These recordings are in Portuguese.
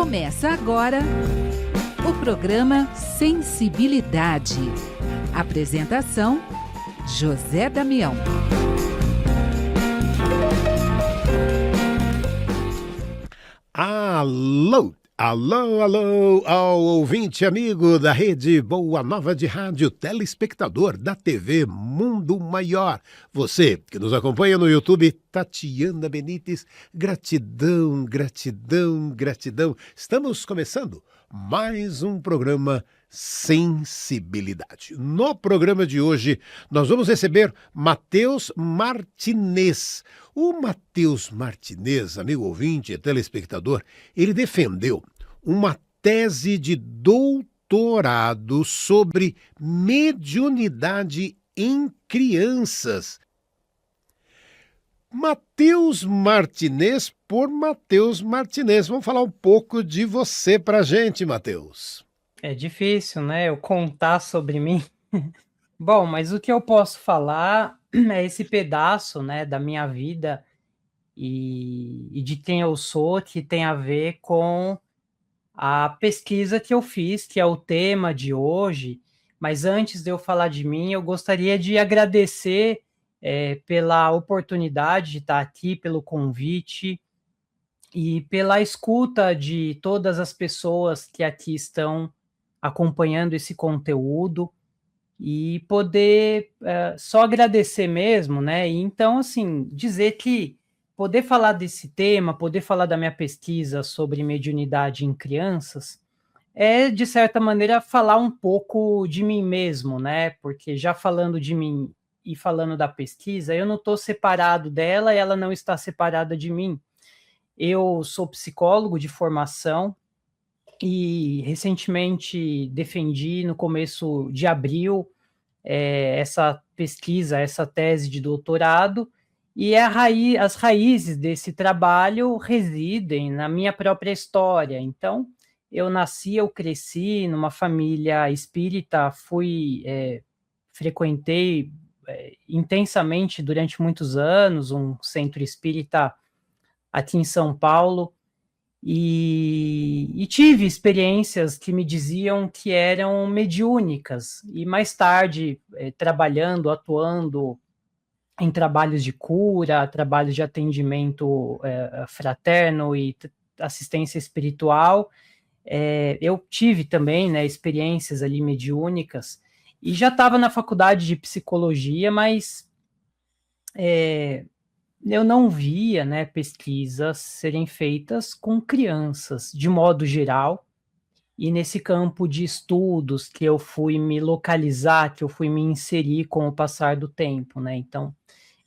Começa agora o programa Sensibilidade. Apresentação: José Damião. Alô, alô, alô, ao ouvinte amigo da Rede Boa Nova de Rádio, telespectador da TV Mundo Maior. Você que nos acompanha no YouTube, Tatiana Benites, gratidão, gratidão, gratidão. Estamos começando mais um programa Sensibilidade. No programa de hoje, nós vamos receber Matheus Martinez. O Matheus Martinez, amigo ouvinte e telespectador, ele defendeu uma tese de doutorado sobre mediunidade em crianças. Matheus Martinez por Matheus Martinez. Vamos falar um pouco de você pra gente, Matheus. É difícil, né, eu contar sobre mim. Bom, mas o que eu posso falar é esse pedaço, né, da minha vida e de quem eu sou, que tem a ver com a pesquisa que eu fiz, que é o tema de hoje. Mas antes de eu falar de mim, eu gostaria de agradecer pela oportunidade de estar aqui, pelo convite e pela escuta de todas as pessoas que aqui estão acompanhando esse conteúdo e poder só agradecer mesmo, né? E então, assim, dizer que poder falar desse tema, poder falar da minha pesquisa sobre mediunidade em crianças, é, de certa maneira, falar um pouco de mim mesmo, né? Porque já falando de mim e falando da pesquisa, eu não estou separado dela e ela não está separada de mim. Eu sou psicólogo de formação, e recentemente defendi no começo de abril essa pesquisa, essa tese de doutorado, e as raízes desse trabalho residem na minha própria história. Então, eu nasci, eu cresci numa família espírita, frequentei intensamente durante muitos anos um centro espírita aqui em São Paulo, e tive experiências que me diziam que eram mediúnicas, e mais tarde, trabalhando, atuando em trabalhos de cura, trabalhos de atendimento fraterno e assistência espiritual, eu tive também, né, experiências ali mediúnicas, e já estava na faculdade de psicologia, mas eu não via, né, pesquisas serem feitas com crianças, de modo geral, e nesse campo de estudos que eu fui me localizar, que eu fui me inserir com o passar do tempo, né? Então,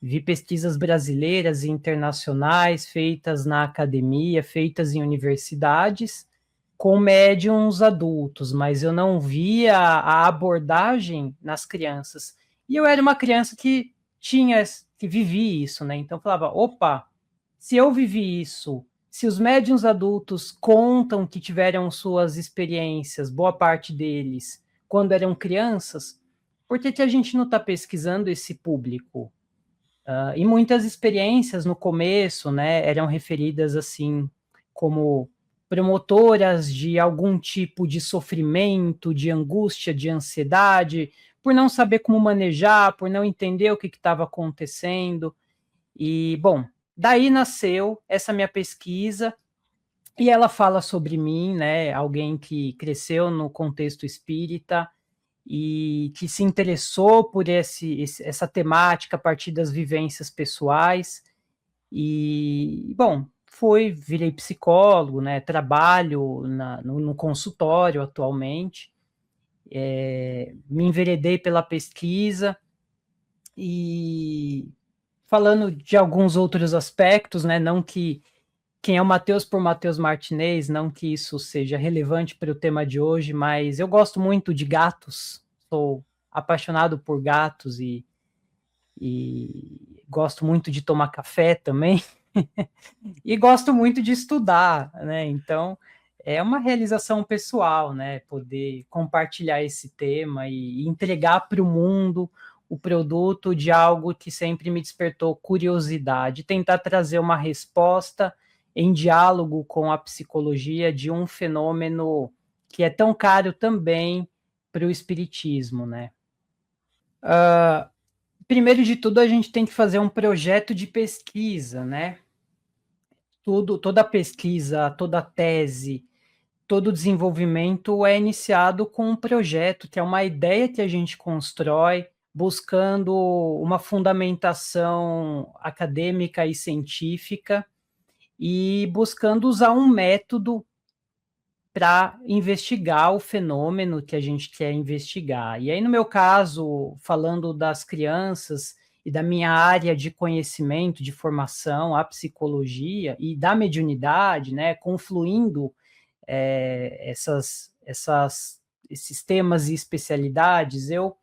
vi pesquisas brasileiras e internacionais feitas na academia, feitas em universidades, com médiums adultos, mas eu não via a abordagem nas crianças. E eu era uma criança que vivi isso, né? Então eu falava, opa, se eu vivi isso, se os médiuns adultos contam que tiveram suas experiências, boa parte deles, quando eram crianças, por que a gente não está pesquisando esse público? E muitas experiências no começo, né, eram referidas assim como promotoras de algum tipo de sofrimento, de angústia, de ansiedade, por não saber como manejar, por não entender o que estava acontecendo. E, bom, daí nasceu essa minha pesquisa, e ela fala sobre mim, né, alguém que cresceu no contexto espírita e que se interessou por essa temática a partir das vivências pessoais. E, bom, virei psicólogo, né, trabalho no consultório atualmente, me enveredei pela pesquisa, e falando de alguns outros aspectos, né, não que quem é o Matheus por Matheus Martinez, não que isso seja relevante para o tema de hoje, mas eu gosto muito de gatos, sou apaixonado por gatos e gosto muito de tomar café também, e gosto muito de estudar, né, então é uma realização pessoal, né, poder compartilhar esse tema e entregar para o mundo o produto de algo que sempre me despertou curiosidade, tentar trazer uma resposta em diálogo com a psicologia de um fenômeno que é tão caro também para o espiritismo, né? Primeiro de tudo, a gente tem que fazer um projeto de pesquisa, né? Toda pesquisa, toda tese, todo desenvolvimento é iniciado com um projeto, que é uma ideia que a gente constrói, buscando uma fundamentação acadêmica e científica, e buscando usar um método para investigar o fenômeno que a gente quer investigar. E aí, no meu caso, falando das crianças e da minha área de conhecimento, de formação, a psicologia e da mediunidade, né, confluindo esses temas e especialidades, eu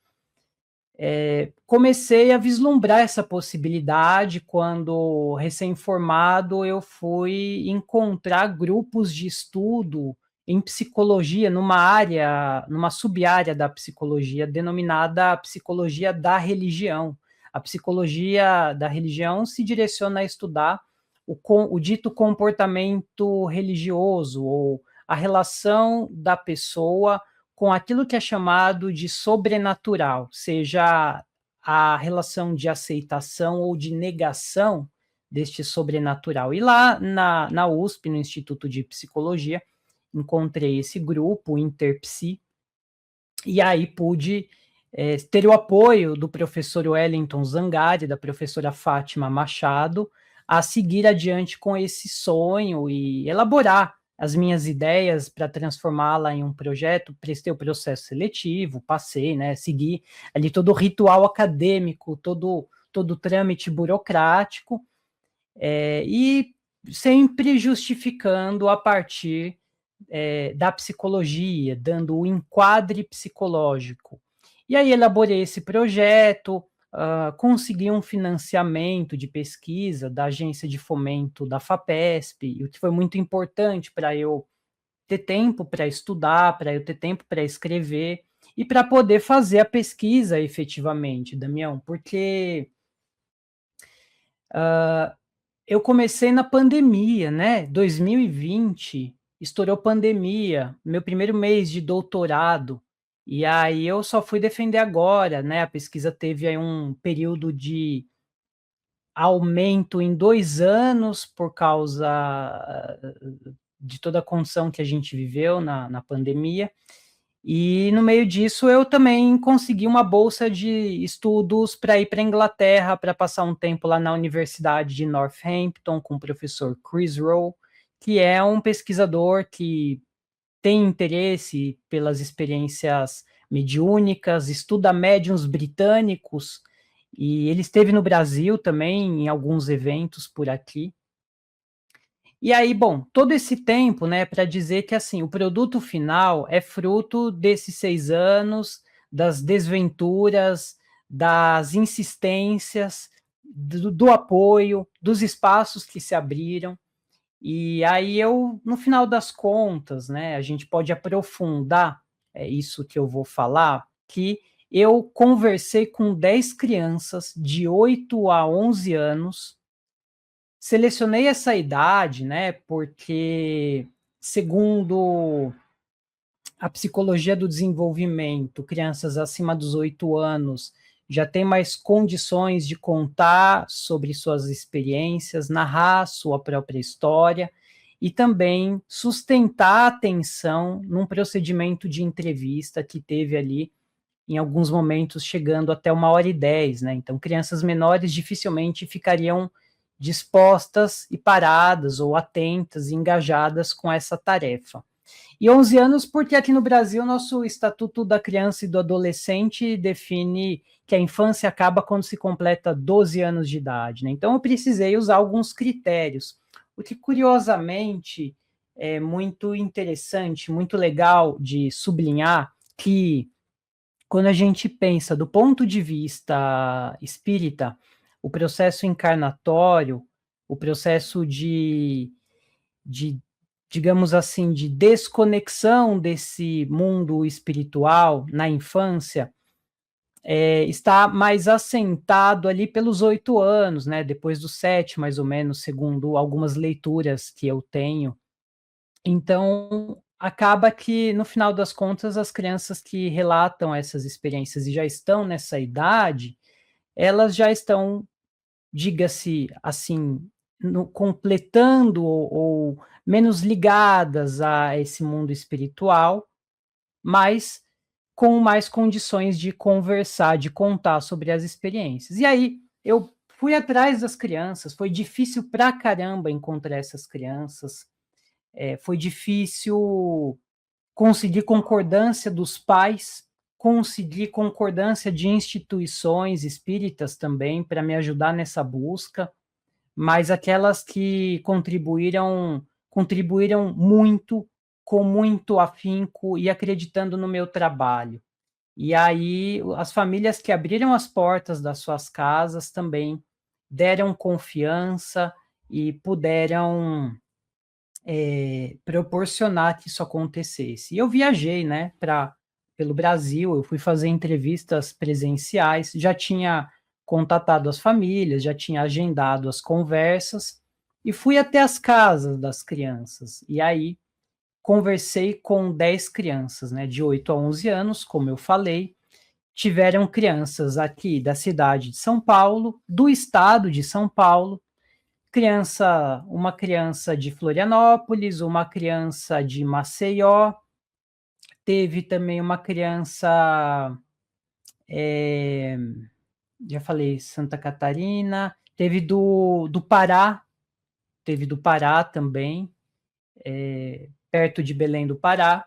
comecei a vislumbrar essa possibilidade quando, recém-formado, eu fui encontrar grupos de estudo em psicologia, numa sub-área da psicologia, denominada psicologia da religião. A psicologia da religião se direciona a estudar o dito comportamento religioso, ou a relação da pessoa com aquilo que é chamado de sobrenatural, seja a relação de aceitação ou de negação deste sobrenatural. E lá na USP, no Instituto de Psicologia, encontrei esse grupo, o Interpsi, e aí pude ter o apoio do professor Wellington Zangari, da professora Fátima Machado, a seguir adiante com esse sonho e elaborar as minhas ideias para transformá-la em um projeto. Prestei o processo seletivo, passei, né, segui ali todo o ritual acadêmico, todo o trâmite burocrático, e sempre justificando a partir da psicologia, dando o enquadre psicológico. E aí elaborei esse projeto, consegui um financiamento de pesquisa da agência de fomento da FAPESP, o que foi muito importante para eu ter tempo para estudar, para eu ter tempo para escrever e para poder fazer a pesquisa efetivamente, Damião, porque eu comecei na pandemia, né? 2020, estourou pandemia, meu primeiro mês de doutorado, e aí eu só fui defender agora, né? A pesquisa teve aí um período de aumento em 2 anos por causa de toda a condição que a gente viveu na pandemia, e no meio disso eu também consegui uma bolsa de estudos para ir para a Inglaterra, para passar um tempo lá na Universidade de Northampton com o professor Chris Rowe, que é um pesquisador que tem interesse pelas experiências mediúnicas, estuda médiuns britânicos, e ele esteve no Brasil também em alguns eventos por aqui. E aí, bom, todo esse tempo, né, para dizer que assim, o produto final é fruto desses 6 anos, das desventuras, das insistências, do apoio, dos espaços que se abriram. E aí eu, no final das contas, né, a gente pode aprofundar isso que eu vou falar, que eu conversei com 10 crianças de 8 a 11 anos. Selecionei essa idade, né, porque, segundo a psicologia do desenvolvimento, crianças acima dos 8 anos já têm mais condições de contar sobre suas experiências, narrar sua própria história e também sustentar a atenção num procedimento de entrevista que teve ali, em alguns momentos, chegando até 1h10, né? Então, crianças menores dificilmente ficariam dispostas e paradas ou atentas e engajadas com essa tarefa. E 11 anos porque aqui no Brasil nosso Estatuto da Criança e do Adolescente define que a infância acaba quando se completa 12 anos de idade, né? Então eu precisei usar alguns critérios, o que curiosamente é muito interessante, muito legal de sublinhar, que quando a gente pensa do ponto de vista espírita, o processo encarnatório, o processo de digamos assim, de desconexão desse mundo espiritual na infância, está mais assentado ali pelos 8 anos, né? Depois dos 7, mais ou menos, segundo algumas leituras que eu tenho. Então, acaba que, no final das contas, as crianças que relatam essas experiências e já estão nessa idade, elas já estão, diga-se assim, completando ou menos ligadas a esse mundo espiritual, mas com mais condições de conversar, de contar sobre as experiências. E aí, eu fui atrás das crianças, foi difícil pra caramba encontrar essas crianças, foi difícil conseguir concordância dos pais, conseguir concordância de instituições espíritas também, para me ajudar nessa busca, mas aquelas que contribuíram muito, com muito afinco e acreditando no meu trabalho. E aí, as famílias que abriram as portas das suas casas também deram confiança e puderam proporcionar que isso acontecesse. E eu viajei, né, pelo Brasil, eu fui fazer entrevistas presenciais, já tinha contatado as famílias, já tinha agendado as conversas e fui até as casas das crianças. E aí conversei com 10 crianças, né, de 8 a 11 anos, como eu falei. Tiveram crianças aqui da cidade de São Paulo, do estado de São Paulo, uma criança de Florianópolis, uma criança de Maceió, teve também uma criança, já falei, Santa Catarina, teve do Pará, também, perto de Belém do Pará,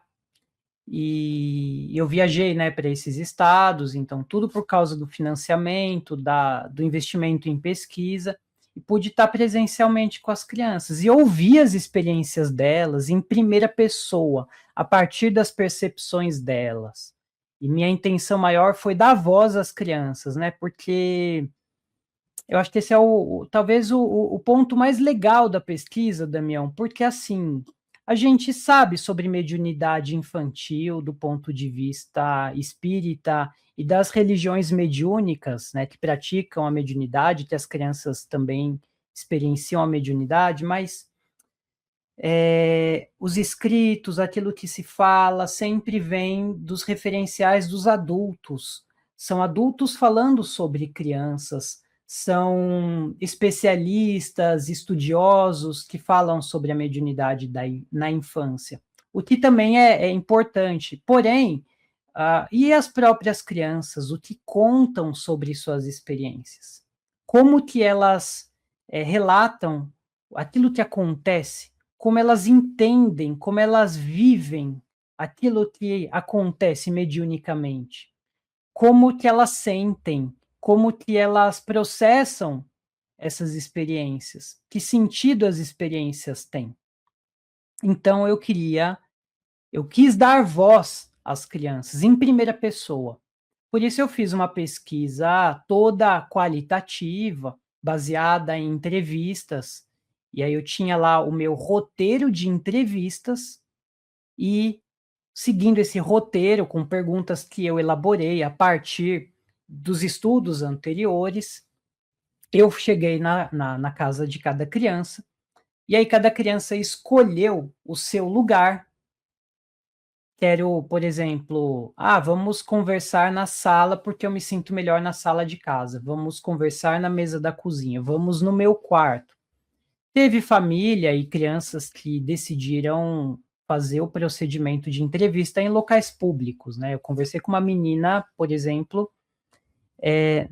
e eu viajei, né, para esses estados, então tudo por causa do financiamento, do investimento em pesquisa, e pude estar presencialmente com as crianças e ouvir as experiências delas em primeira pessoa, a partir das percepções delas. E minha intenção maior foi dar voz às crianças, né? Porque eu acho que esse é talvez o ponto mais legal da pesquisa, Damião, porque assim, a gente sabe sobre mediunidade infantil do ponto de vista espírita e das religiões mediúnicas, né, que praticam a mediunidade, que as crianças também experienciam a mediunidade, mas os escritos, aquilo que se fala, sempre vem dos referenciais dos adultos. São adultos falando sobre crianças, são especialistas, estudiosos que falam sobre a mediunidade na infância, o que também é importante. Porém, e as próprias crianças, o que contam sobre suas experiências? Como que elas relatam aquilo que acontece? Como elas entendem, como elas vivem aquilo que acontece mediunicamente? Como que elas sentem? Como que elas processam essas experiências? Que sentido as experiências têm? Então eu quis dar voz às crianças em primeira pessoa. Por isso eu fiz uma pesquisa toda qualitativa, baseada em entrevistas, e aí eu tinha lá o meu roteiro de entrevistas e, seguindo esse roteiro com perguntas que eu elaborei a partir dos estudos anteriores, eu cheguei na casa de cada criança, e aí cada criança escolheu o seu lugar. Quero, por exemplo, vamos conversar na sala porque eu me sinto melhor na sala de casa. Vamos conversar na mesa da cozinha. Vamos no meu quarto. Teve família e crianças que decidiram fazer o procedimento de entrevista em locais públicos, né? Eu conversei com uma menina, por exemplo,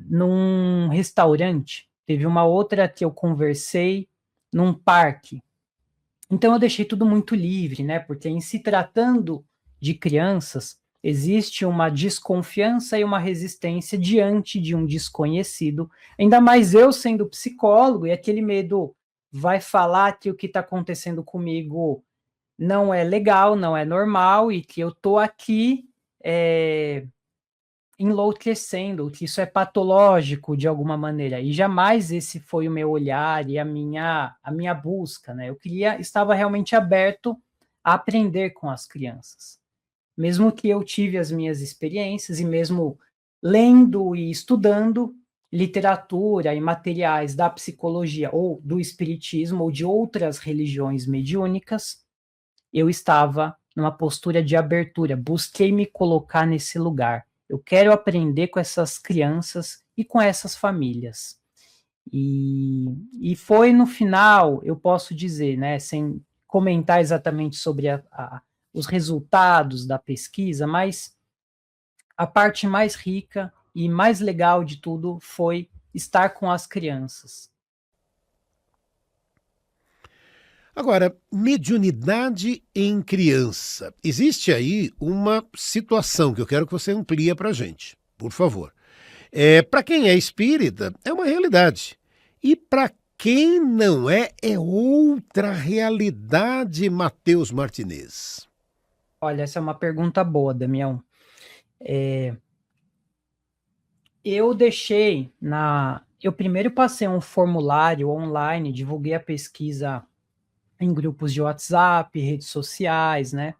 num restaurante. Teve uma outra que eu conversei num parque. Então eu deixei tudo muito livre, né? Porque em se tratando de crianças, existe uma desconfiança e uma resistência diante de um desconhecido, ainda mais eu sendo psicólogo, e aquele medo vai falar que o que está acontecendo comigo não é legal, não é normal, e que eu estou aqui enlouquecendo, que isso é patológico de alguma maneira, e jamais esse foi o meu olhar e a minha busca, né? Estava realmente aberto a aprender com as crianças. Mesmo que eu tive as minhas experiências e mesmo lendo e estudando literatura e materiais da psicologia ou do espiritismo ou de outras religiões mediúnicas, eu estava numa postura de abertura, busquei me colocar nesse lugar. Eu quero aprender com essas crianças e com essas famílias. E foi no final, eu posso dizer, né, sem comentar exatamente sobre os resultados da pesquisa, mas a parte mais rica e mais legal de tudo foi estar com as crianças. Agora, mediunidade em criança. Existe aí uma situação que eu quero que você amplie para a gente, por favor. Para quem é espírita, é uma realidade. E para quem não é, é outra realidade, Matheus Martinez. Olha, essa é uma pergunta boa, Damião. Eu deixei eu primeiro passei um formulário online, divulguei a pesquisa em grupos de WhatsApp, redes sociais, né?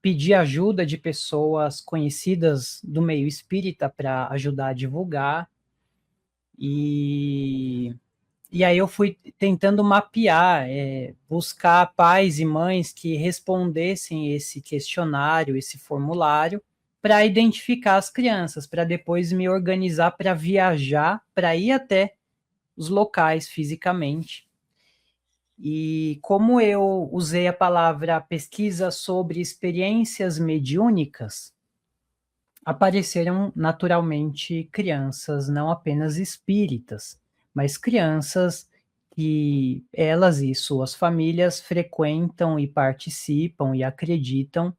Pedi ajuda de pessoas conhecidas do meio espírita para ajudar a divulgar. E aí eu fui tentando mapear, buscar pais e mães que respondessem esse questionário, esse formulário, para identificar as crianças, para depois me organizar para viajar, para ir até os locais fisicamente. E como eu usei a palavra pesquisa sobre experiências mediúnicas, apareceram naturalmente crianças, não apenas espíritas, mas crianças que elas e suas famílias frequentam e participam e acreditam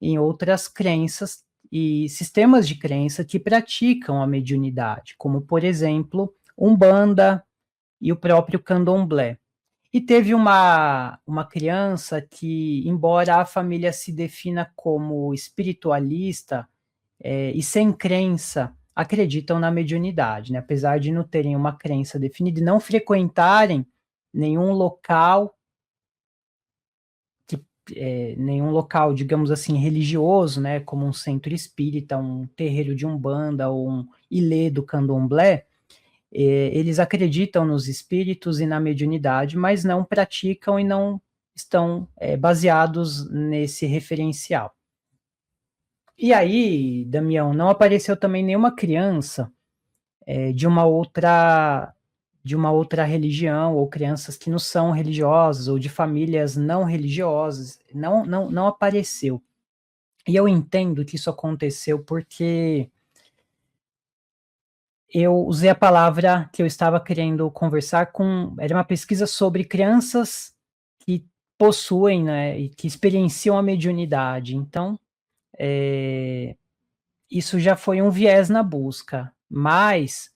em outras crenças e sistemas de crença que praticam a mediunidade, como, por exemplo, Umbanda e o próprio Candomblé. E teve uma criança que, embora a família se defina como espiritualista, e sem crença, acreditam na mediunidade, né? Apesar de não terem uma crença definida e não frequentarem nenhum local, nenhum local, digamos assim, religioso, né? Como um centro espírita, um terreiro de Umbanda ou um ilê do Candomblé, eles acreditam nos espíritos e na mediunidade, mas não praticam e não estão baseados nesse referencial. E aí, Damião, não apareceu também nenhuma criança de uma outra religião, ou crianças que não são religiosas, ou de famílias não religiosas, não apareceu. E eu entendo que isso aconteceu porque eu usei a palavra que eu estava querendo conversar era uma pesquisa sobre crianças que possuem, né, e que experienciam a mediunidade. Então, isso já foi um viés na busca, mas,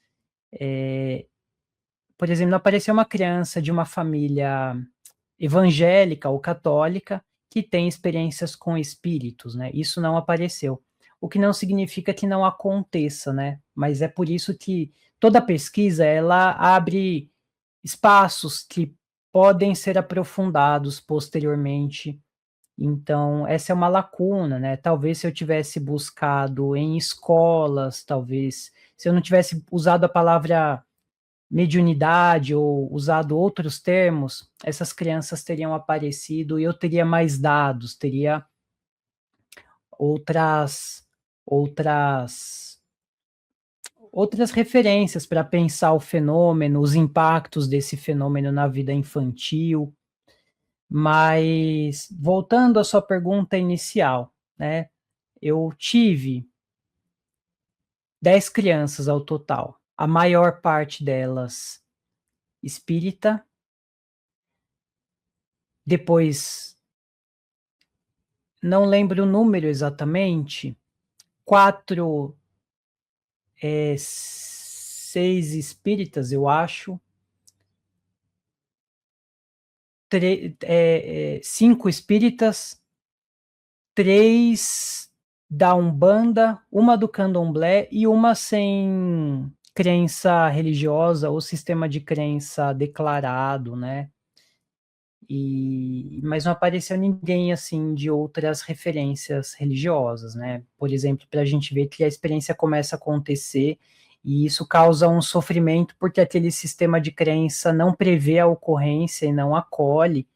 por exemplo, não apareceu uma criança de uma família evangélica ou católica que tem experiências com espíritos, né? Isso não apareceu. O que não significa que não aconteça, né? Mas é por isso que toda pesquisa ela abre espaços que podem ser aprofundados posteriormente. Então, essa é uma lacuna, né? Talvez se eu tivesse buscado em escolas, talvez se eu não tivesse usado a palavra mediunidade ou usado outros termos, essas crianças teriam aparecido e eu teria mais dados, teria outras referências para pensar o fenômeno, os impactos desse fenômeno na vida infantil. Mas, voltando à sua pergunta inicial, né? Eu tive 10 crianças ao total, a maior parte delas espírita. Depois, não lembro o número exatamente, 4, 6 espíritas, eu acho. 5 espíritas, 3 da Umbanda, uma do Candomblé e uma sem crença religiosa ou sistema de crença declarado, né? Mas não apareceu ninguém, assim, de outras referências religiosas, né? Por exemplo, para a gente ver que a experiência começa a acontecer e isso causa um sofrimento porque aquele sistema de crença não prevê a ocorrência e não acolhe,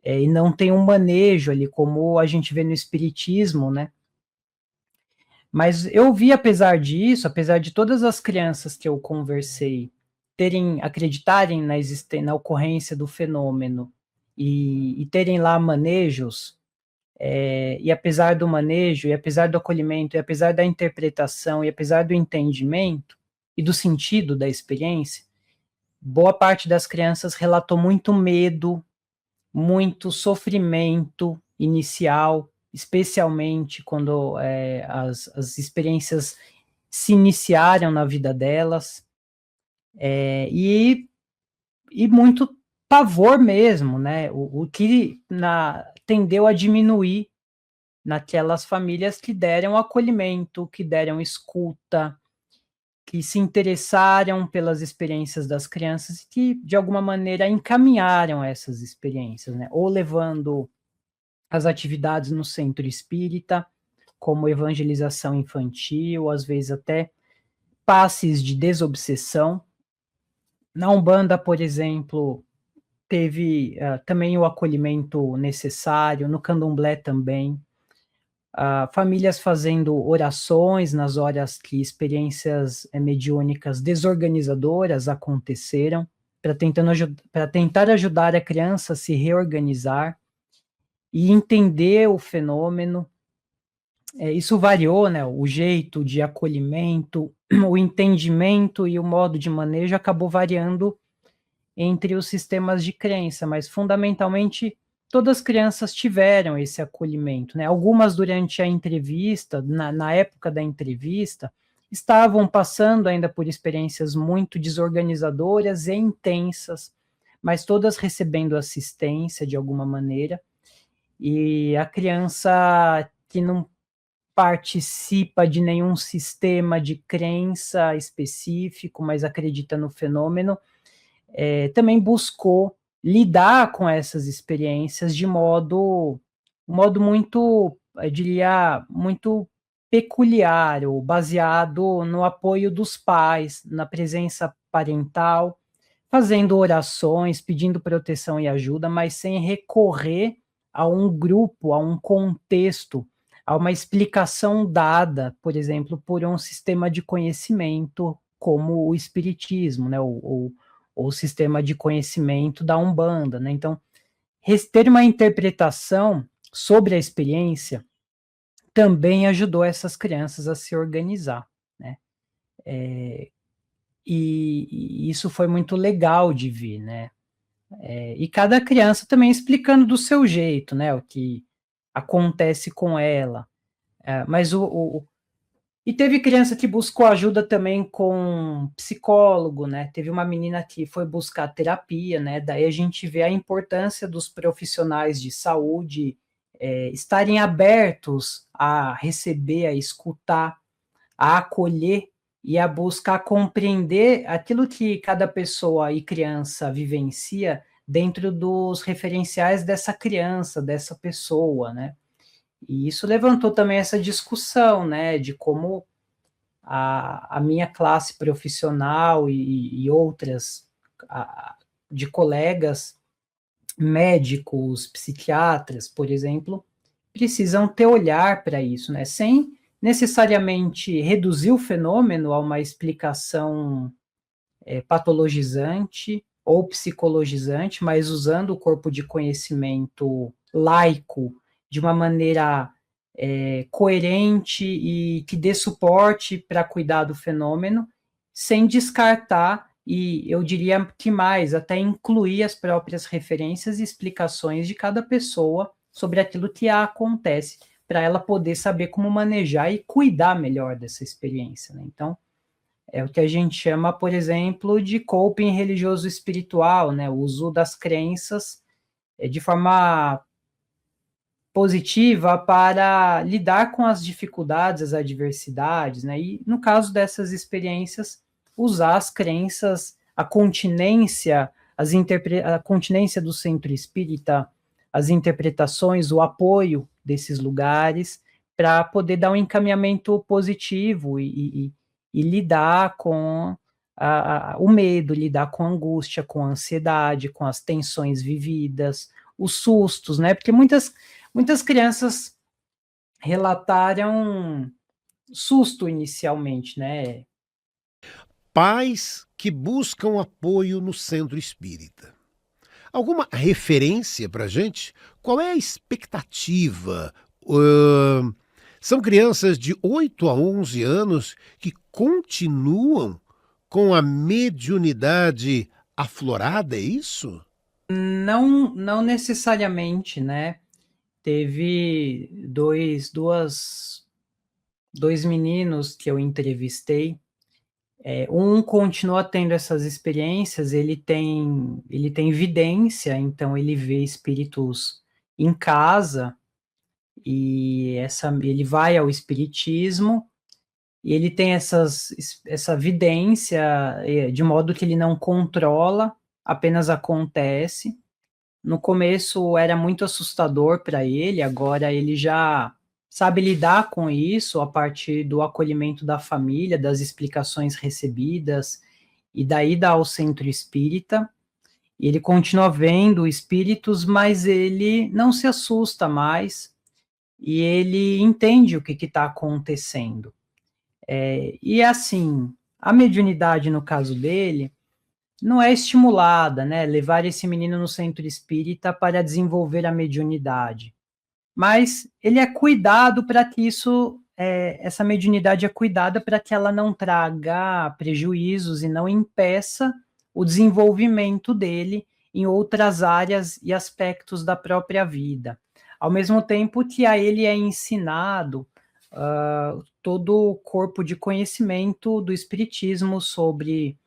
e não tem um manejo ali, como a gente vê no espiritismo, né? Mas eu vi, apesar disso, apesar de todas as crianças que eu conversei acreditarem na ocorrência do fenômeno e terem lá manejos, e apesar do manejo, e apesar do acolhimento, e apesar da interpretação, e apesar do entendimento e do sentido da experiência, boa parte das crianças relatou muito medo, muito sofrimento inicial, especialmente quando as experiências se iniciaram na vida delas, e muito pavor mesmo, né? O que tendeu a diminuir naquelas famílias que deram acolhimento, que deram escuta, que se interessaram pelas experiências das crianças e que, de alguma maneira, encaminharam essas experiências, né? Ou levando as atividades no centro espírita, como evangelização infantil, às vezes até passes de desobsessão. Na Umbanda, por exemplo, teve também o acolhimento necessário, no Candomblé também. Famílias fazendo orações nas horas que experiências mediúnicas desorganizadoras aconteceram, para tentar ajudar a criança a se reorganizar e entender o fenômeno. Isso variou, né? O jeito de acolhimento, o entendimento e o modo de manejo acabou variando entre os sistemas de crença, mas fundamentalmente todas as crianças tiveram esse acolhimento, né? Algumas durante a entrevista, na época da entrevista, estavam passando ainda por experiências muito desorganizadoras e intensas, mas todas recebendo assistência de alguma maneira, e a criança que não participa de nenhum sistema de crença específico, mas acredita no fenômeno, também buscou lidar com essas experiências de modo muito, eu diria, muito peculiar, ou baseado no apoio dos pais, na presença parental, fazendo orações, pedindo proteção e ajuda, mas sem recorrer a um grupo, a um contexto, a uma explicação dada, por exemplo, por um sistema de conhecimento como o espiritismo, né, ou o sistema de conhecimento da Umbanda, né? Então, ter uma interpretação sobre a experiência também ajudou essas crianças a se organizar, né? E isso foi muito legal de ver, né? E cada criança também explicando do seu jeito, né? O que acontece com ela. Mas e teve criança que buscou ajuda também com psicólogo, né? Teve uma menina que foi buscar terapia, né? Daí a gente vê a importância dos profissionais de saúde estarem abertos a receber, a escutar, a acolher e a buscar compreender aquilo que cada pessoa e criança vivencia dentro dos referenciais dessa criança, dessa pessoa, né? E isso levantou também essa discussão, né, de como a minha classe profissional e outras de colegas médicos, psiquiatras, por exemplo, precisam ter olhar para isso, né, sem necessariamente reduzir o fenômeno a uma explicação patologizante ou psicologizante, mas usando o corpo de conhecimento laico de uma maneira coerente e que dê suporte para cuidar do fenômeno, sem descartar, e eu diria que mais, até incluir as próprias referências e explicações de cada pessoa sobre aquilo que acontece, para ela poder saber como manejar e cuidar melhor dessa experiência, né? Então, é o que a gente chama, por exemplo, de coping religioso espiritual, né? O uso das crenças de forma positiva para lidar com as dificuldades, as adversidades, né? E no caso dessas experiências, usar as crenças, a continência a continência do centro espírita, as interpretações, o apoio desses lugares, para poder dar um encaminhamento positivo e lidar com o medo, lidar com a angústia, com a ansiedade, com as tensões vividas, os sustos, né? Porque muitas crianças relataram susto inicialmente, né? Pais que buscam apoio no centro espírita. Alguma referência para gente? Qual é a expectativa? São crianças de 8 a 11 anos que continuam com a mediunidade aflorada, é isso? Não necessariamente, né? Teve dois meninos que eu entrevistei. Um continua tendo essas experiências, ele tem vidência, então ele vê espíritos em casa, e ele vai ao espiritismo, e ele tem essa vidência, de modo que ele não controla, apenas acontece. No começo era muito assustador para ele, agora ele já sabe lidar com isso a partir do acolhimento da família, das explicações recebidas e da ida ao centro espírita. E ele continua vendo espíritos, mas ele não se assusta mais e ele entende o que está acontecendo. E assim, a mediunidade no caso dele não é estimulada, né? Levar esse menino no centro espírita para desenvolver a mediunidade. Mas ele é cuidado para que essa mediunidade é cuidada para que ela não traga prejuízos e não impeça o desenvolvimento dele em outras áreas e aspectos da própria vida. Ao mesmo tempo que a ele é ensinado todo o corpo de conhecimento do espiritismo sobre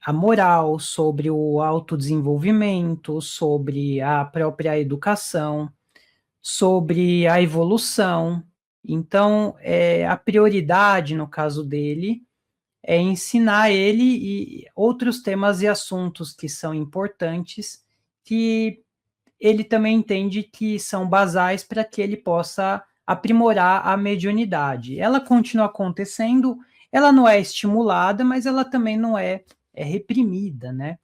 a moral, sobre o autodesenvolvimento, sobre a própria educação, sobre a evolução. Então, a prioridade, no caso dele, é ensinar ele e outros temas e assuntos que são importantes, que ele também entende que são basais para que ele possa aprimorar a mediunidade. Ela continua acontecendo, ela não é estimulada, mas ela também não é reprimida, né?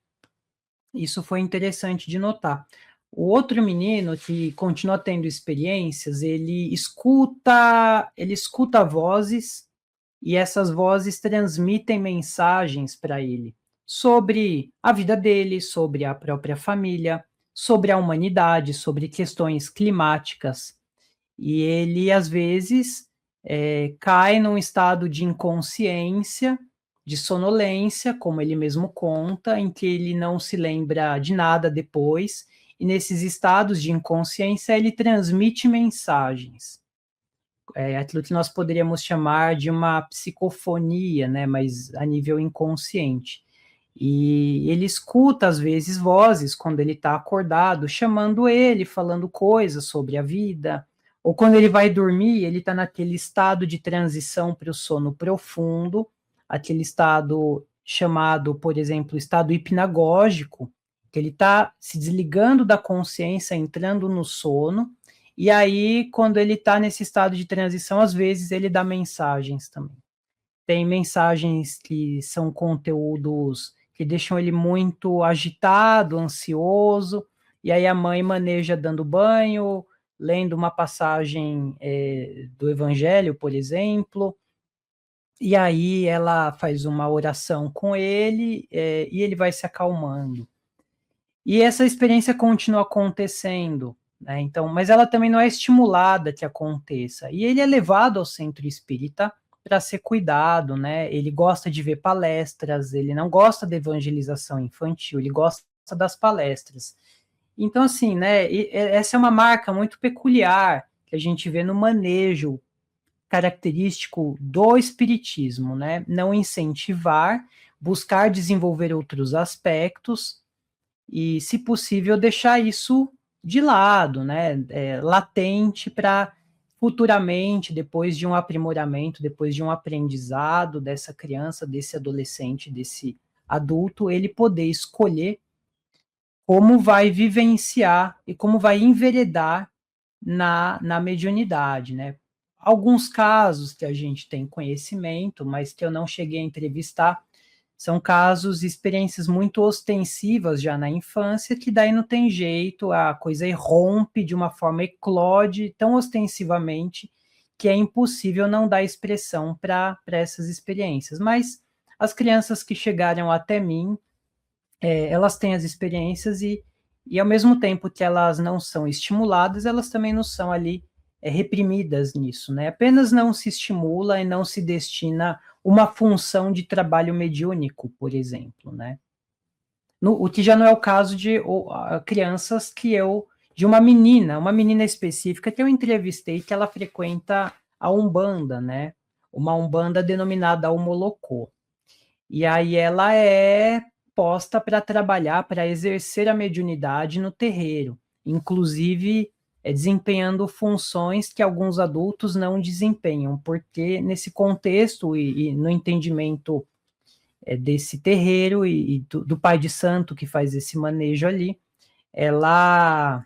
Isso foi interessante de notar. O outro menino que continua tendo experiências, ele escuta vozes, e essas vozes transmitem mensagens para ele sobre a vida dele, sobre a própria família, sobre a humanidade, sobre questões climáticas. E ele, às vezes, cai num estado de inconsciência, de sonolência, como ele mesmo conta, em que ele não se lembra de nada depois, e nesses estados de inconsciência ele transmite mensagens. Aquilo que nós poderíamos chamar de uma psicofonia, né, mas a nível inconsciente. E ele escuta, às vezes, vozes quando ele está acordado, chamando ele, falando coisas sobre a vida, ou quando ele vai dormir, ele está naquele estado de transição para o sono profundo, aquele estado chamado, por exemplo, estado hipnagógico, que ele está se desligando da consciência, entrando no sono, e aí, quando ele está nesse estado de transição, às vezes ele dá mensagens também. Tem mensagens que são conteúdos que deixam ele muito agitado, ansioso, e aí a mãe maneja dando banho, lendo uma passagem do Evangelho, por exemplo, e aí ela faz uma oração com ele e ele vai se acalmando. E essa experiência continua acontecendo, né? Então, mas ela também não é estimulada que aconteça. E ele é levado ao centro espírita para ser cuidado, né? Ele gosta de ver palestras, ele não gosta da evangelização infantil, ele gosta das palestras. Então, assim, né? Essa é uma marca muito peculiar que a gente vê no manejo característico do espiritismo, né? Não incentivar, buscar desenvolver outros aspectos e, se possível, deixar isso de lado, né? Latente para futuramente, depois de um aprimoramento, depois de um aprendizado dessa criança, desse adolescente, desse adulto ele poder escolher como vai vivenciar e como vai enveredar na mediunidade, né. Alguns casos que a gente tem conhecimento, mas que eu não cheguei a entrevistar, são casos e experiências muito ostensivas já na infância, que daí não tem jeito, a coisa irrompe de uma forma, eclode tão ostensivamente, que é impossível não dar expressão para essas experiências. Mas as crianças que chegaram até mim, elas têm as experiências e ao mesmo tempo que elas não são estimuladas, elas também não são ali reprimidas nisso, né? Apenas não se estimula e não se destina uma função de trabalho mediúnico, por exemplo, né? O que já não é o caso de crianças de uma menina específica que eu entrevistei, que ela frequenta a Umbanda, né? Uma Umbanda denominada Umolocô. E aí ela é posta para trabalhar, para exercer a mediunidade no terreiro, inclusive desempenhando funções que alguns adultos não desempenham, porque nesse contexto e no entendimento desse terreiro e do pai de santo que faz esse manejo ali, ela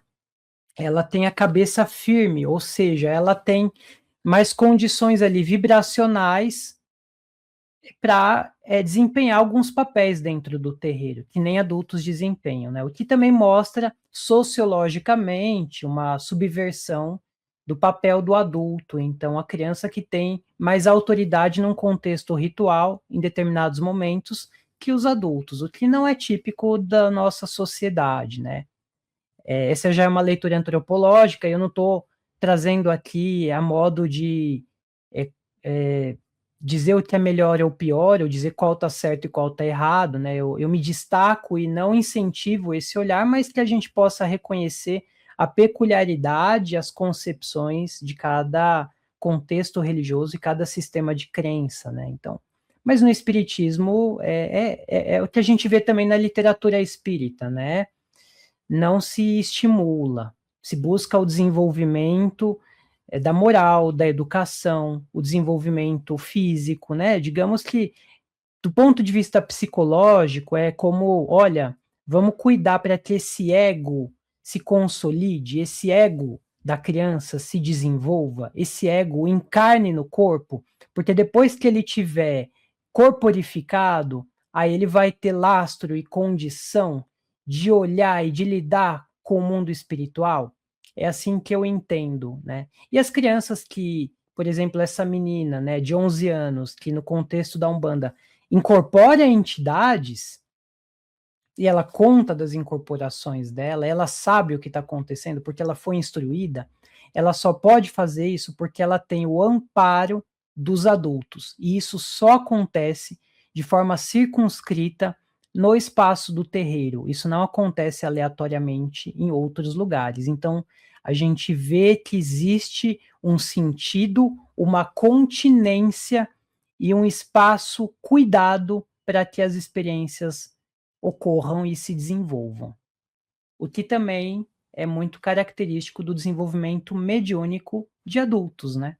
tem a cabeça firme, ou seja, ela tem mais condições ali vibracionais para desempenhar alguns papéis dentro do terreiro, que nem adultos desempenham, né? O que também mostra sociologicamente uma subversão do papel do adulto. Então, a criança que tem mais autoridade num contexto ritual, em determinados momentos, que os adultos, o que não é típico da nossa sociedade, né? Essa já é uma leitura antropológica, eu não estou trazendo aqui a modo de dizer o que é melhor ou pior, ou dizer qual está certo e qual está errado, né? Eu me destaco e não incentivo esse olhar, mas que a gente possa reconhecer a peculiaridade, as concepções de cada contexto religioso e cada sistema de crença, né? Então, mas no espiritismo é o que a gente vê também na literatura espírita, né? Não se estimula, se busca o desenvolvimento da moral, da educação, o desenvolvimento físico, né? Digamos que, do ponto de vista psicológico, é como, olha, vamos cuidar para que esse ego se consolide, esse ego da criança se desenvolva, esse ego encarne no corpo, porque depois que ele tiver corporificado, aí ele vai ter lastro e condição de olhar e de lidar com o mundo espiritual. É assim que eu entendo, né? E as crianças que, por exemplo, essa menina, né, de 11 anos, que no contexto da Umbanda incorpora entidades e ela conta das incorporações dela, ela sabe o que está acontecendo porque ela foi instruída, ela só pode fazer isso porque ela tem o amparo dos adultos. E isso só acontece de forma circunscrita no espaço do terreiro. Isso não acontece aleatoriamente em outros lugares. Então, a gente vê que existe um sentido, uma continência e um espaço cuidado para que as experiências ocorram e se desenvolvam. O que também é muito característico do desenvolvimento mediúnico de adultos, né?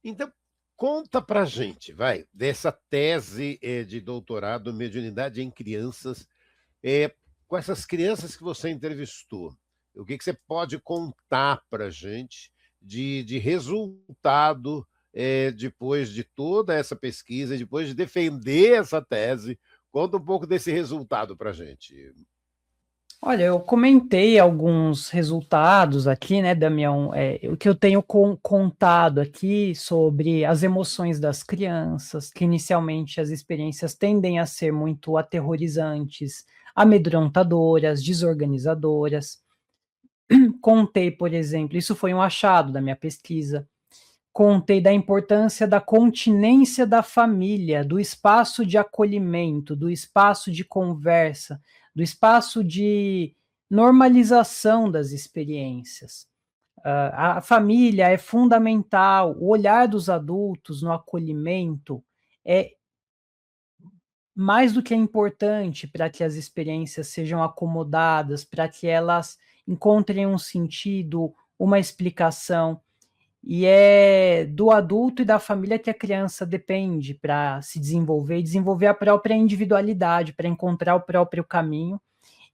Então, conta pra gente, vai, dessa tese de doutorado Mediunidade em Crianças, com essas crianças que você entrevistou. O que você pode contar pra gente de resultado depois de toda essa pesquisa, depois de defender essa tese? Conta um pouco desse resultado pra gente. Olha, eu comentei alguns resultados aqui, né, Damião, o que eu tenho contado aqui sobre as emoções das crianças, que inicialmente as experiências tendem a ser muito aterrorizantes, amedrontadoras, desorganizadoras. Contei, por exemplo, isso foi um achado da minha pesquisa, contei da importância da continência da família, do espaço de acolhimento, do espaço de conversa, do espaço de normalização das experiências. A família é fundamental, o olhar dos adultos no acolhimento é mais do que importante para que as experiências sejam acomodadas, para que elas encontrem um sentido, uma explicação. e é do adulto e da família que a criança depende para se desenvolver e desenvolver a própria individualidade, para encontrar o próprio caminho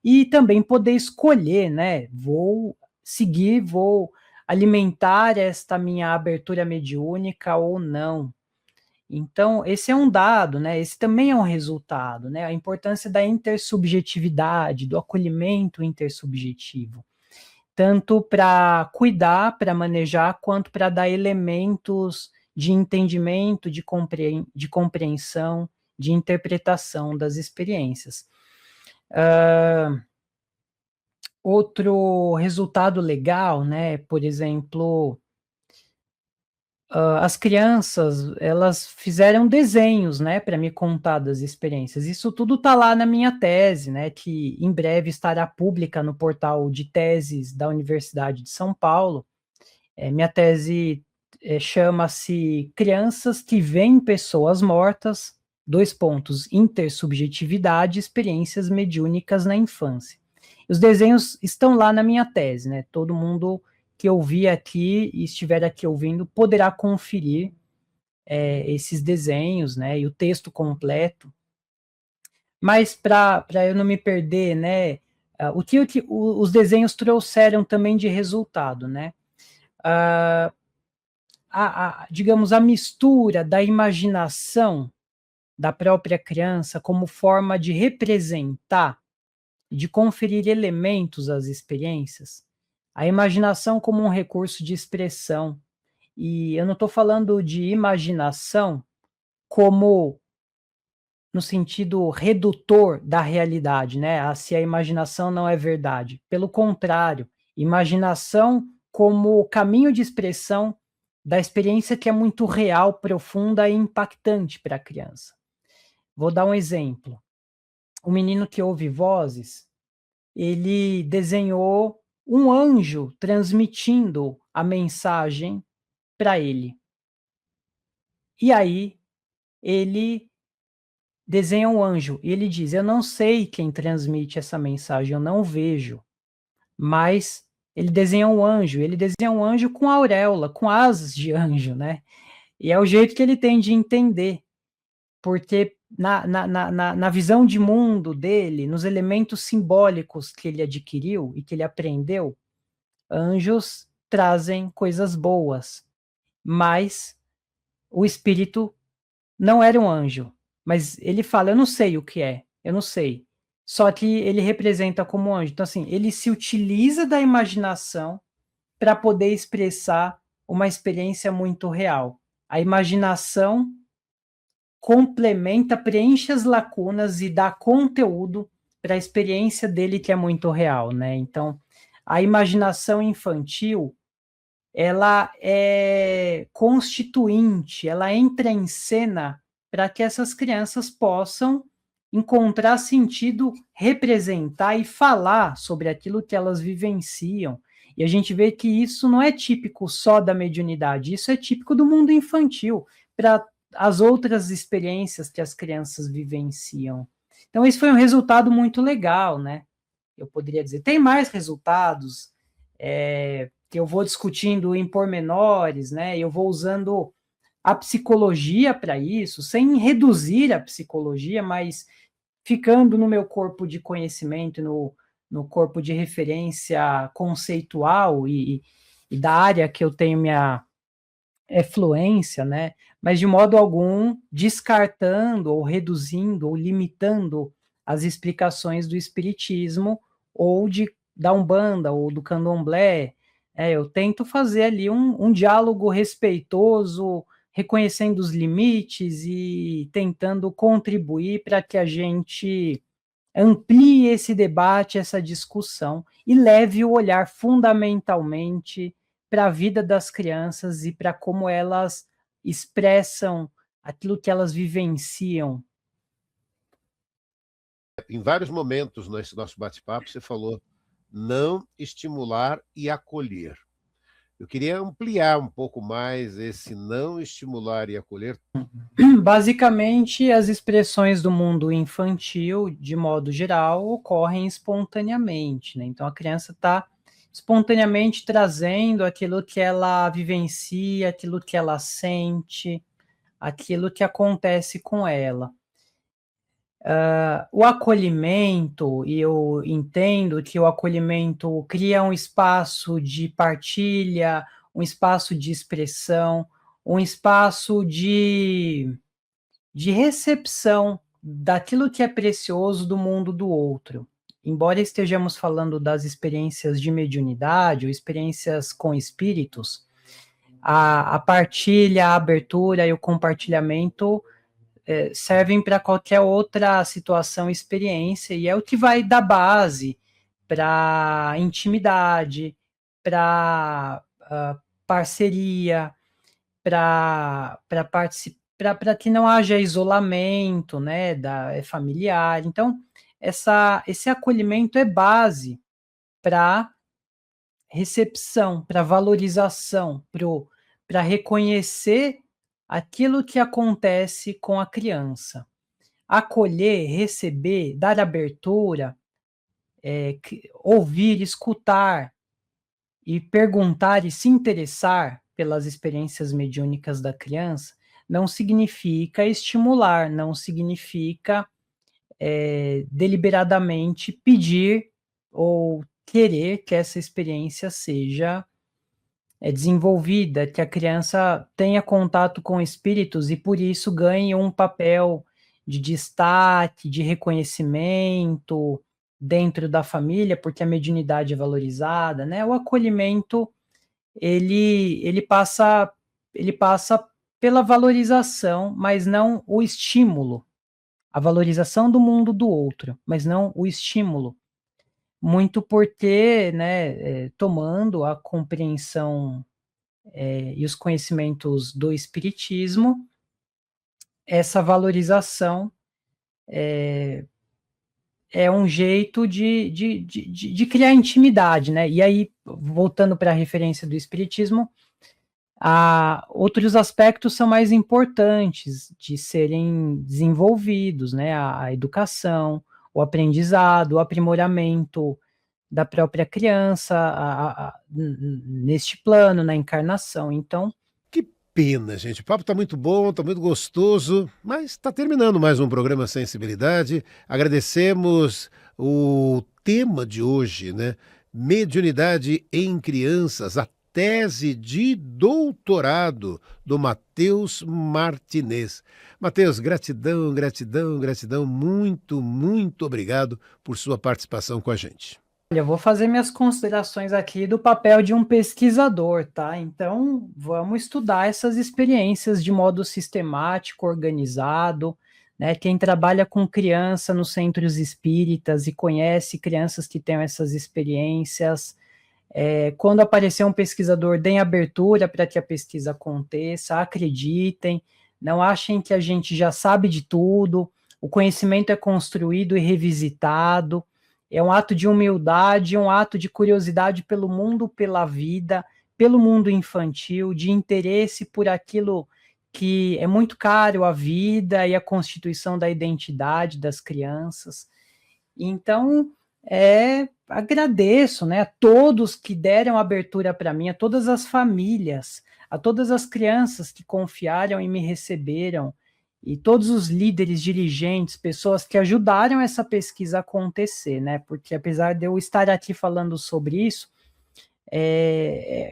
e também poder escolher, né? Vou seguir, vou alimentar esta minha abertura mediúnica ou não. Então, esse é um dado, né? Esse também é um resultado, né? A importância da intersubjetividade, do acolhimento intersubjetivo, tanto para cuidar, para manejar, quanto para dar elementos de entendimento, de compreensão, de interpretação das experiências. Outro resultado legal, né? Por exemplo, as crianças, elas fizeram desenhos, né, para me contar das experiências. Isso tudo está lá na minha tese, né, que em breve estará pública no portal de teses da Universidade de São Paulo. Minha tese chama-se Crianças que veem pessoas mortas, intersubjetividade, experiências mediúnicas na infância. Os desenhos estão lá na minha tese, né, todo mundo que ouvir aqui e estiver aqui ouvindo poderá conferir esses desenhos, né, e o texto completo. Mas para eu não me perder, né, o que os desenhos trouxeram também de resultado, né? Digamos, a mistura da imaginação da própria criança como forma de representar, de conferir elementos às experiências, a imaginação como um recurso de expressão. E eu não estou falando de imaginação como no sentido redutor da realidade, né? Se a imaginação não é verdade. Pelo contrário, imaginação como caminho de expressão da experiência que é muito real, profunda e impactante para a criança. Vou dar um exemplo. O menino que ouve vozes, ele desenhou um anjo transmitindo a mensagem para ele. E aí, ele desenha um anjo e ele diz: eu não sei quem transmite essa mensagem, eu não vejo. Mas ele desenha um anjo com auréola, com asas de anjo, né? E é o jeito que ele tem de entender, porque na visão de mundo dele, nos elementos simbólicos que ele adquiriu e que ele aprendeu, anjos trazem coisas boas, mas o espírito não era um anjo, mas ele fala, eu não sei o que é, eu não sei. Só que ele representa como anjo. Então, assim, ele se utiliza da imaginação para poder expressar uma experiência muito real. A imaginação complementa, preenche as lacunas e dá conteúdo para a experiência dele que é muito real, né? Então, a imaginação infantil, ela é constituinte, ela entra em cena para que essas crianças possam encontrar sentido, representar e falar sobre aquilo que elas vivenciam. E a gente vê que isso não é típico só da mediunidade, isso é típico do mundo infantil, para as outras experiências que as crianças vivenciam. Então, esse foi um resultado muito legal, né? Eu poderia dizer. Tem mais resultados, que eu vou discutindo em pormenores, né? Eu vou usando a psicologia para isso, sem reduzir a psicologia, mas ficando no meu corpo de conhecimento, no corpo de referência conceitual e da área que eu tenho minha fluência, né? Mas de modo algum descartando ou reduzindo ou limitando as explicações do espiritismo ou da Umbanda ou do Candomblé. Eu tento fazer ali um diálogo respeitoso, reconhecendo os limites e tentando contribuir para que a gente amplie esse debate, essa discussão e leve o olhar fundamentalmente para a vida das crianças e para como elas expressam aquilo que elas vivenciam. Em vários momentos nesse nosso bate-papo você falou não estimular e acolher. Eu queria ampliar um pouco mais esse não estimular e acolher. Basicamente, as expressões do mundo infantil, de modo geral, ocorrem espontaneamente, né? Então, a criança está espontaneamente trazendo aquilo que ela vivencia, aquilo que ela sente, aquilo que acontece com ela. O acolhimento, e eu entendo que o acolhimento cria um espaço de partilha, um espaço de expressão, um espaço de recepção daquilo que é precioso do mundo do outro. Embora estejamos falando das experiências de mediunidade ou experiências com espíritos, a partilha, a abertura e o compartilhamento servem para qualquer outra situação, experiência, e é o que vai dar base para intimidade, para parceria, para que não haja isolamento, né, familiar. Então, esse acolhimento é base para recepção, para valorização, para reconhecer aquilo que acontece com a criança. Acolher, receber, dar abertura, ouvir, escutar e perguntar e se interessar pelas experiências mediúnicas da criança não significa estimular, não significa deliberadamente pedir ou querer que essa experiência seja desenvolvida, que a criança tenha contato com espíritos e por isso ganhe um papel de destaque, de reconhecimento dentro da família, porque a mediunidade é valorizada, né? O acolhimento, ele passa pela valorização, mas não o estímulo. A valorização do mundo do outro, mas não o estímulo. Muito porque, né, tomando a compreensão e os conhecimentos do espiritismo, essa valorização é um jeito de criar intimidade, né? E aí, voltando para a referência do espiritismo, outros aspectos são mais importantes de serem desenvolvidos, né? A educação, o aprendizado, o aprimoramento da própria criança neste plano, na encarnação. Então, que pena, gente. O papo está muito bom, está muito gostoso, mas está terminando mais um programa Sensibilidade. Agradecemos o tema de hoje, né? Mediunidade em crianças, a tese de doutorado do Matheus Martinez. Matheus, gratidão, gratidão, gratidão. Muito, muito obrigado por sua participação com a gente. Eu vou fazer minhas considerações aqui do papel de um pesquisador, tá? Então, vamos estudar essas experiências de modo sistemático, organizado, né? Quem trabalha com criança nos centros espíritas e conhece crianças que têm essas experiências, quando aparecer um pesquisador, deem abertura para que a pesquisa aconteça, acreditem, não achem que a gente já sabe de tudo, o conhecimento é construído e revisitado, é um ato de humildade, um ato de curiosidade pelo mundo, pela vida, pelo mundo infantil, de interesse por aquilo que é muito caro, a vida e a constituição da identidade das crianças. Então, agradeço, né, a todos que deram abertura para mim, a todas as famílias, a todas as crianças que confiaram e me receberam, e todos os líderes, dirigentes, pessoas que ajudaram essa pesquisa a acontecer, né? Porque apesar de eu estar aqui falando sobre isso,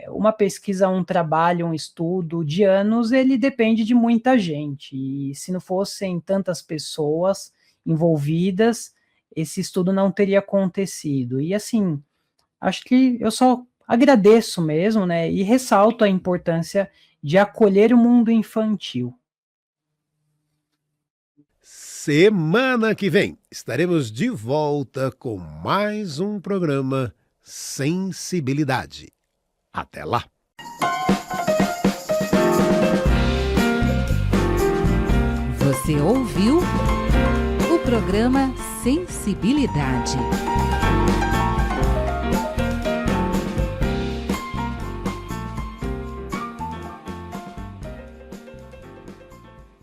uma pesquisa, um trabalho, um estudo de anos, ele depende de muita gente, e se não fossem tantas pessoas envolvidas, esse estudo não teria acontecido. E assim, acho que eu só agradeço mesmo, né? E ressalto a importância de acolher o mundo infantil. Semana que vem estaremos de volta com mais um programa Sensibilidade. Até lá! Você ouviu o programa Sensibilidade.